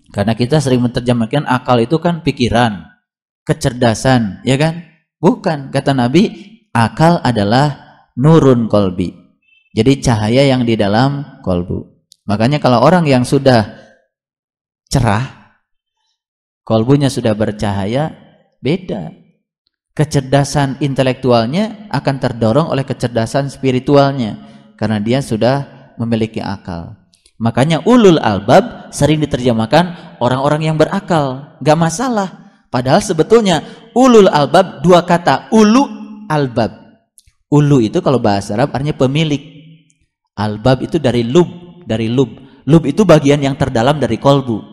Karena kita sering menerjemahkan akal itu kan pikiran, kecerdasan, ya kan? Bukan, kata Nabi, akal adalah nurun kolbi. Jadi cahaya yang di dalam kolbu. Makanya kalau orang yang sudah cerah, kolbunya sudah bercahaya, beda. Kecerdasan intelektualnya akan terdorong oleh kecerdasan spiritualnya. Karena dia sudah memiliki akal. Makanya ulul albab sering diterjemahkan orang-orang yang berakal. Gak masalah. Padahal sebetulnya ulul albab dua kata. Ulu albab. Ulu itu kalau bahasa Arab artinya pemilik. Albab itu dari lub. Dari lub. Lub itu bagian yang terdalam dari kolbu.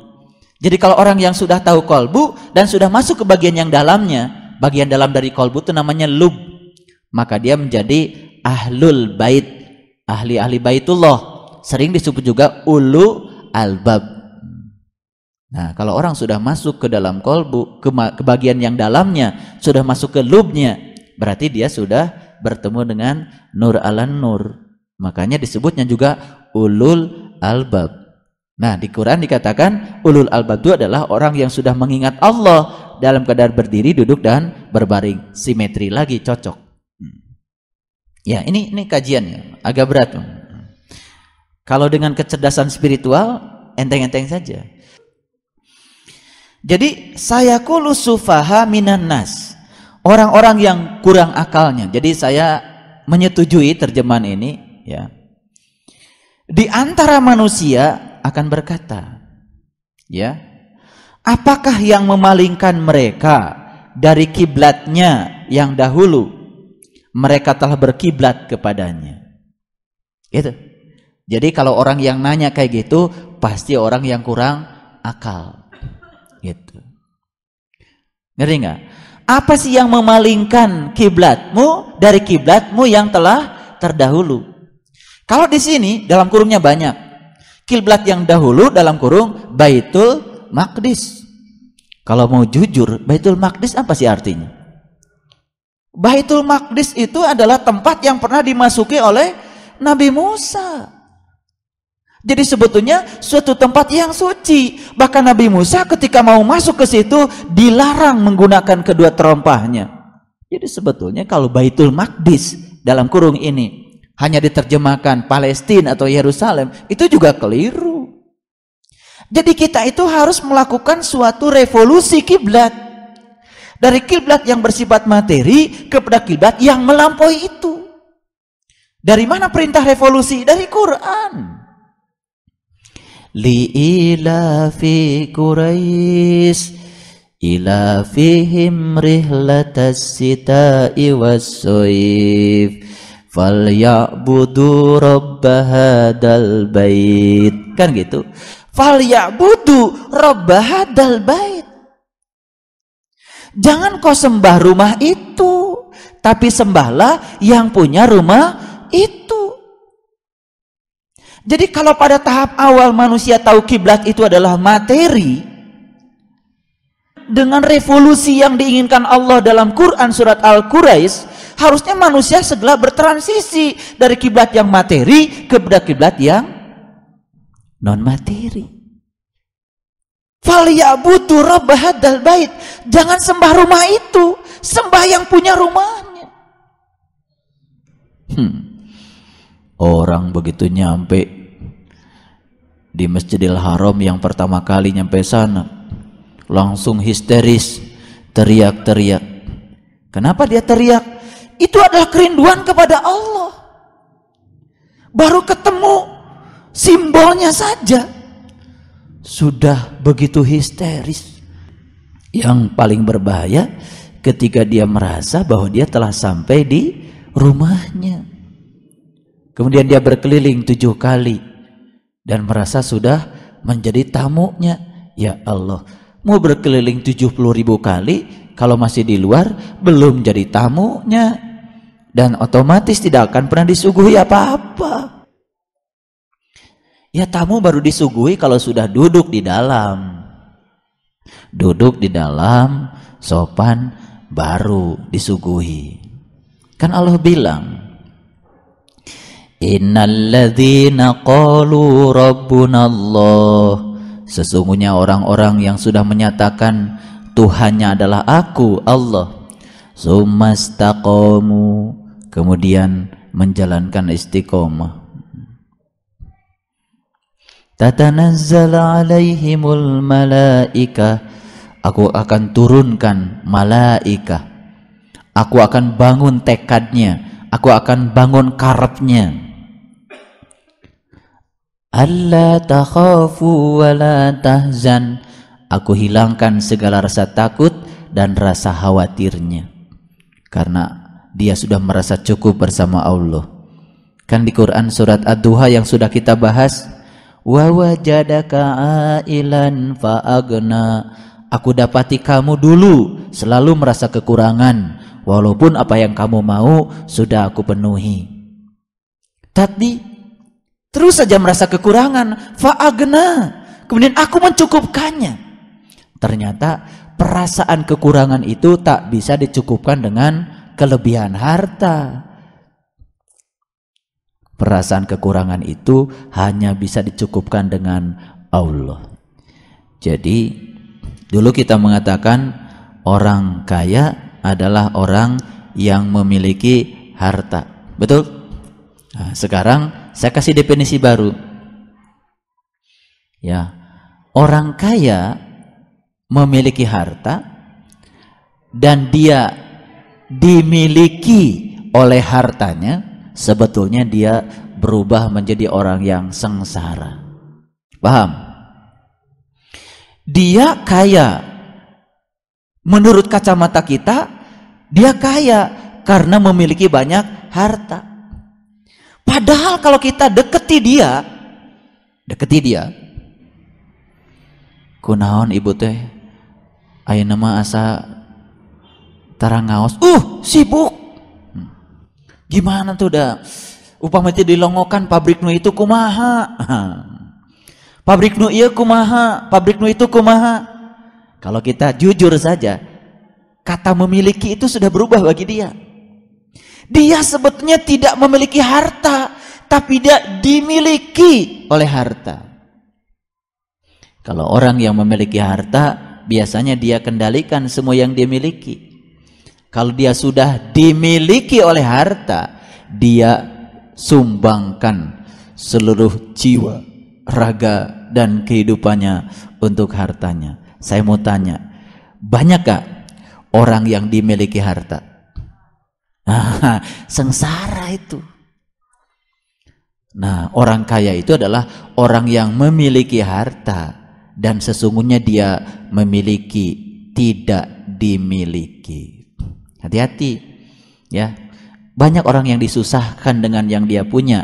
Jadi kalau orang yang sudah tahu kolbu dan sudah masuk ke bagian yang dalamnya, bagian dalam dari kolbu itu namanya lub. Maka dia menjadi ahlul bait. Ahli-ahli baitullah. Sering disebut juga ulu albab. Nah, kalau orang sudah masuk ke dalam kolbu, ke bagian yang dalamnya, sudah masuk ke lubnya, berarti dia sudah bertemu dengan nur alan nur. Makanya disebutnya juga ulul albab. Nah, di Quran dikatakan ulul albab itu adalah orang yang sudah mengingat Allah dalam keadaan berdiri, duduk, dan berbaring. Simetri lagi, cocok. Ya, ini kajiannya agak berat. Kalau dengan kecerdasan spiritual, enteng-enteng saja. Jadi, sayaqulu sufaha minan nas. Orang-orang yang kurang akalnya. Jadi saya menyetujui terjemahan ini, ya. Di antara manusia akan berkata, ya, apakah yang memalingkan mereka dari kiblatnya yang dahulu mereka telah berkiblat kepadanya? Gitu. Jadi kalau orang yang nanya kayak gitu, pasti orang yang kurang akal. Gitu. Ngerti nggak? Apa sih yang memalingkan kiblatmu dari kiblatmu yang telah terdahulu? Kalau di sini dalam kurungnya banyak. Kiblat yang dahulu dalam kurung Baitul Maqdis. Kalau mau jujur, Baitul Maqdis apa sih artinya? Baitul Maqdis itu adalah tempat yang pernah dimasuki oleh Nabi Musa. Jadi sebetulnya suatu tempat yang suci. Bahkan Nabi Musa ketika mau masuk ke situ dilarang menggunakan kedua terompahnya. Jadi sebetulnya kalau Baitul Maqdis dalam kurung ini hanya diterjemahkan Palestina atau Yerusalem, itu juga keliru. Jadi kita itu harus melakukan suatu revolusi kiblat. Dari kiblat yang bersifat materi kepada kiblat yang melampaui itu. Dari mana perintah revolusi? Dari Quran. Li'ilafi Quraisy ilafihim rihlatas sita'i was-sayf falyabudu rabba hadal bait. Kan gitu. Falyabudu rabba hadal bait. Jangan kau sembah rumah itu, tapi sembahlah yang punya rumah itu. Jadi kalau pada tahap awal manusia tahu kiblat itu adalah materi, dengan revolusi yang diinginkan Allah dalam Quran surat Al-Quraisy, harusnya manusia segera bertransisi dari kiblat yang materi kepada kiblat yang non materi. Falyabudu rabb hadzal bait. Jangan sembah rumah itu, sembah yang punya rumahnya. Orang begitu nyampe di Masjidil Haram yang pertama kali nyampe sana, langsung histeris, teriak-teriak. Kenapa dia teriak? Itu adalah kerinduan kepada Allah. Baru ketemu simbolnya saja sudah begitu histeris. Yang paling berbahaya ketika dia merasa bahwa dia telah sampai di rumahnya. Kemudian dia berkeliling 7 kali dan merasa sudah menjadi tamunya. Ya Allah, mau berkeliling 70.000 kali, kalau masih di luar belum jadi tamunya, dan otomatis tidak akan pernah disuguhi apa-apa. Ya, tamu baru disuguhi kalau sudah duduk di dalam. Duduk di dalam, sopan, baru disuguhi. Kan Allah bilang, innalladzina qalu rabbunallah sesungguhnya orang-orang yang sudah menyatakan Tuhannya adalah aku, Allah, sumastaqamu, kemudian menjalankan istiqomah, tatanazzalu alaihimul malaikah, aku akan turunkan malaikah, aku akan bangun tekadnya, aku akan bangun karepnya, alla takhafu wa la tahzan, aku hilangkan segala rasa takut dan rasa khawatirnya, karena dia sudah merasa cukup bersama Allah. Kan di Quran surat Ad-Duha yang sudah kita bahas, wa wajadaka ailan fa'agna, aku dapati kamu dulu selalu merasa kekurangan, walaupun apa yang kamu mau sudah aku penuhi. Tadi terus saja merasa kekurangan, fa'agna, kemudian aku mencukupkannya. Ternyata perasaan kekurangan itu tak bisa dicukupkan dengan kelebihan harta. Perasaan kekurangan itu hanya bisa dicukupkan dengan Allah. Jadi dulu kita mengatakan orang kaya adalah orang yang memiliki harta, betul? Nah, sekarang saya kasih definisi baru. Ya, orang kaya memiliki harta dan dia dimiliki oleh hartanya, sebetulnya dia berubah menjadi orang yang sengsara. Paham? Dia kaya, menurut kacamata kita dia kaya karena memiliki banyak harta. Padahal kalau kita deketi dia, kunaon ibu teh, ayeuna mah asa tarangaos, sibuk. Gimana tuh dah? Upama teh dilongokan pabrik nu itu kumaha? Pabrik nu ieu kumaha? Pabrik nu itu kumaha? Kalau kita jujur saja, kata memiliki itu sudah berubah bagi dia. Dia sebetulnya tidak memiliki harta, tapi dia dimiliki oleh harta. Kalau orang yang memiliki harta, biasanya dia kendalikan semua yang dia miliki. Kalau dia sudah dimiliki oleh harta, dia sumbangkan seluruh jiwa, raga, dan kehidupannya untuk hartanya. Saya mau tanya, banyakkah orang yang dimiliki harta? Sengsara itu. Nah, orang kaya itu adalah orang yang memiliki harta dan sesungguhnya dia memiliki, tidak dimiliki. Hati-hati ya. Banyak orang yang disusahkan dengan yang dia punya,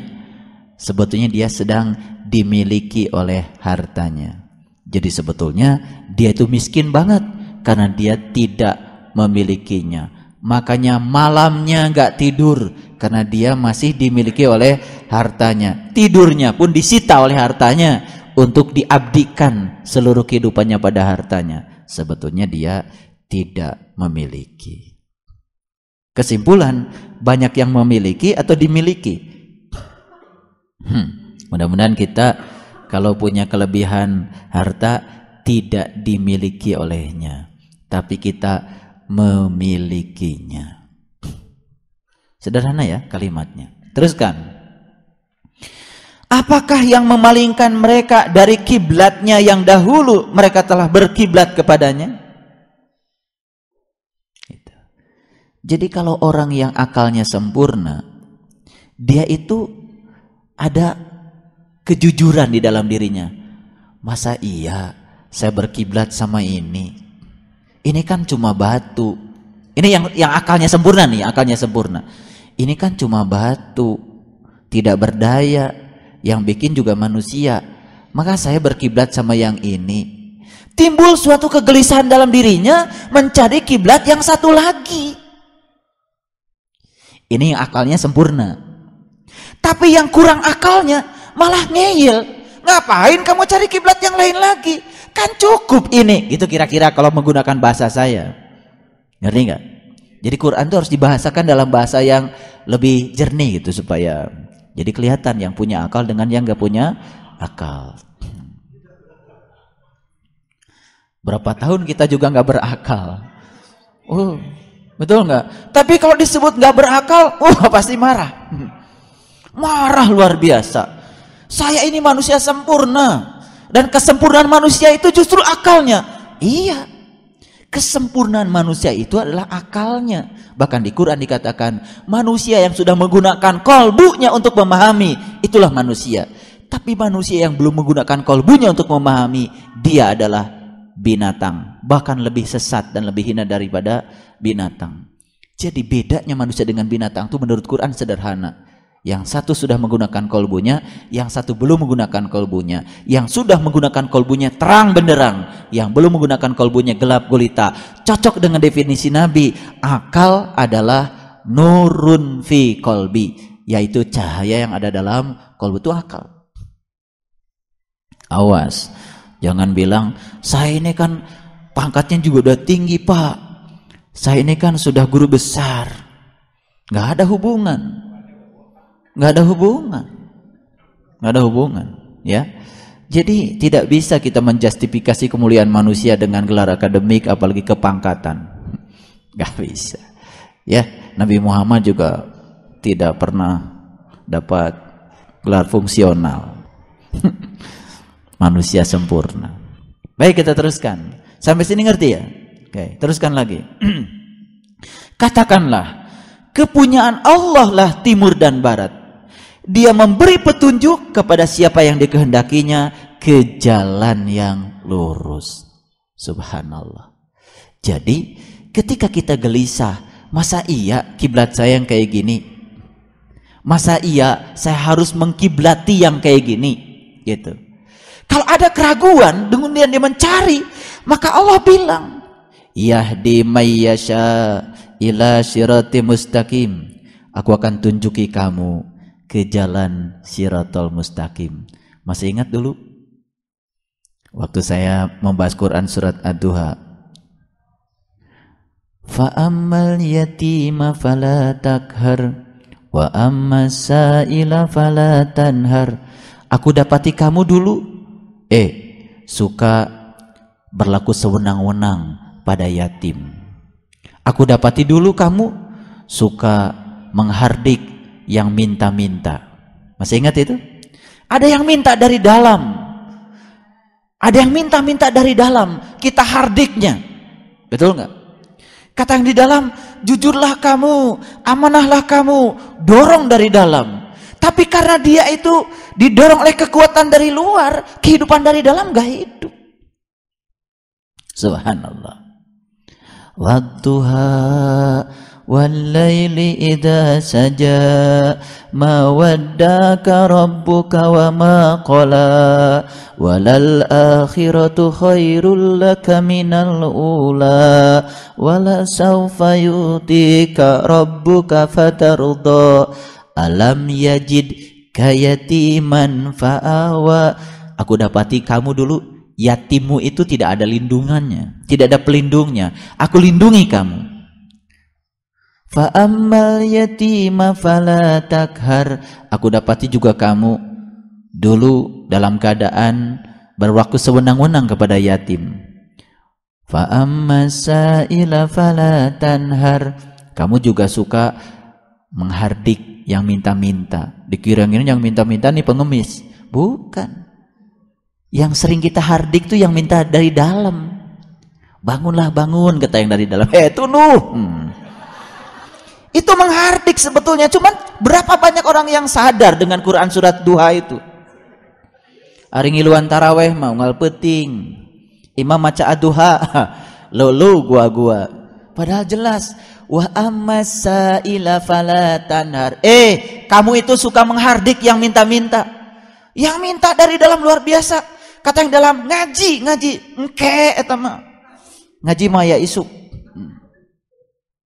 sebetulnya dia sedang dimiliki oleh hartanya. Jadi sebetulnya dia itu miskin banget karena dia tidak memilikinya. Makanya malamnya nggak tidur karena dia masih dimiliki oleh hartanya. Tidurnya pun disita oleh hartanya untuk diabdikan seluruh kehidupannya pada hartanya. Sebetulnya dia tidak memiliki. Kesimpulan, banyak yang memiliki atau dimiliki. Mudah-mudahan kita kalau punya kelebihan harta tidak dimiliki olehnya, tapi kita memilikinya. Sederhana ya kalimatnya. Teruskan. Apakah yang memalingkan mereka dari kiblatnya yang dahulu mereka telah berkiblat kepadanya? Jadi kalau orang yang akalnya sempurna, dia itu ada kejujuran di dalam dirinya. Masa iya saya berkiblat sama ini? Ini kan cuma batu. Ini yang akalnya sempurna nih, akalnya sempurna. Ini kan cuma batu, tidak berdaya, yang bikin juga manusia. Maka saya berkiblat sama yang ini. Timbul suatu kegelisahan dalam dirinya mencari kiblat yang satu lagi. Ini yang akalnya sempurna. Tapi yang kurang akalnya malah ngeyel. Ngapain kamu cari kiblat yang lain lagi? Kan cukup ini. Itu kira-kira kalau menggunakan bahasa saya. Ngerti nggak? Jadi Quran itu harus dibahasakan dalam bahasa yang lebih jernih gitu supaya jadi kelihatan yang punya akal dengan yang nggak punya akal. Berapa tahun kita juga nggak berakal. Betul nggak? Tapi kalau disebut nggak berakal, pasti marah. Marah luar biasa. Saya ini manusia sempurna, dan kesempurnaan manusia itu justru akalnya. Iya, kesempurnaan manusia itu adalah akalnya. Bahkan di Quran dikatakan manusia yang sudah menggunakan kolbunya untuk memahami, itulah manusia. Tapi manusia yang belum menggunakan kolbunya untuk memahami, dia adalah binatang, bahkan lebih sesat dan lebih hina daripada binatang. Jadi bedanya manusia dengan binatang itu menurut Quran sederhana. Yang satu sudah menggunakan kolbunya, yang satu belum menggunakan kolbunya. Yang sudah menggunakan kolbunya terang benderang, yang belum menggunakan kolbunya gelap gulita. Cocok dengan definisi Nabi, akal adalah nurun fi kolbi, yaitu cahaya yang ada dalam kolbu, itu akal. Awas, jangan bilang saya ini kan pangkatnya juga udah tinggi Pak, saya ini kan sudah guru besar. Nggak ada hubungan. Nggak ada hubungan, ya. Jadi tidak bisa kita menjustifikasi kemuliaan manusia dengan gelar akademik, apalagi kepangkatan. Nggak bisa, ya. Nabi Muhammad juga tidak pernah dapat gelar fungsional. Manusia sempurna. Baik, kita teruskan. Sampai sini ngerti ya? Oke, teruskan lagi. Katakanlah, kepunyaan Allah lah timur dan barat. Dia memberi petunjuk kepada siapa yang dikehendakinya ke jalan yang lurus. Subhanallah. Jadi ketika kita gelisah, masa iya kiblat saya yang kayak gini? Masa iya saya harus mengkiblati yang kayak gini? Gitu. Kalau ada keraguan, kemudian dia mencari, maka Allah bilang, yahdi mayyasha ila sirati mustaqim. Aku akan tunjuki kamu ke jalan siratal mustaqim. Masih ingat dulu waktu saya membahas Quran surat Ad-Duha, fa ammal yatima fala takhar wa ammas sa'ila fala tanhar. Aku dapati kamu dulu suka berlaku sewenang-wenang pada yatim. Aku dapati dulu kamu suka menghardik yang minta-minta. Masih ingat itu? Ada yang minta dari dalam, ada yang minta-minta dari dalam, kita hardiknya. Betul nggak? Kata yang di dalam, jujurlah kamu, amanahlah kamu, dorong dari dalam. Tapi karena dia itu didorong oleh kekuatan dari luar, kehidupan dari dalam gak hidup. Subhanallah. Wadduha wal-laili idza saja ma waddaka rabbuka wa ma qala walal akhiratu khairul laka minal ula wala sawfa yutika rabbuka fatarda alam yajid kayatiman fa'awa. Aku dapati kamu dulu yatimmu itu tidak ada lindungannya, tidak ada pelindungnya. Aku lindungi kamu. Fa'ammal yatima fala takhar. Aku dapati juga kamu dulu dalam keadaan berlaku sewenang-wenang kepada yatim. Fa'ammas sa'ila fala tanhar. Kamu juga suka menghardik yang minta-minta. Dikira-kira yang minta-minta nih pengemis. Bukan. Yang sering kita hardik tuh yang minta dari dalam. Bangunlah bangun, kata yang dari dalam. Nuh. Itu menghardik sebetulnya. Cuman berapa banyak orang yang sadar dengan Quran surat Duha itu? Ari ngiluan taraweh mau ngal peting. Imam maca ad-duha. Lulu gua. Padahal jelas. Wa ammasa ila fala tanhar. Kamu itu suka menghardik yang minta-minta. Yang minta dari dalam luar biasa. Kata yang dalam ngaji. Engke eta mah. Ngaji mah ya isuk.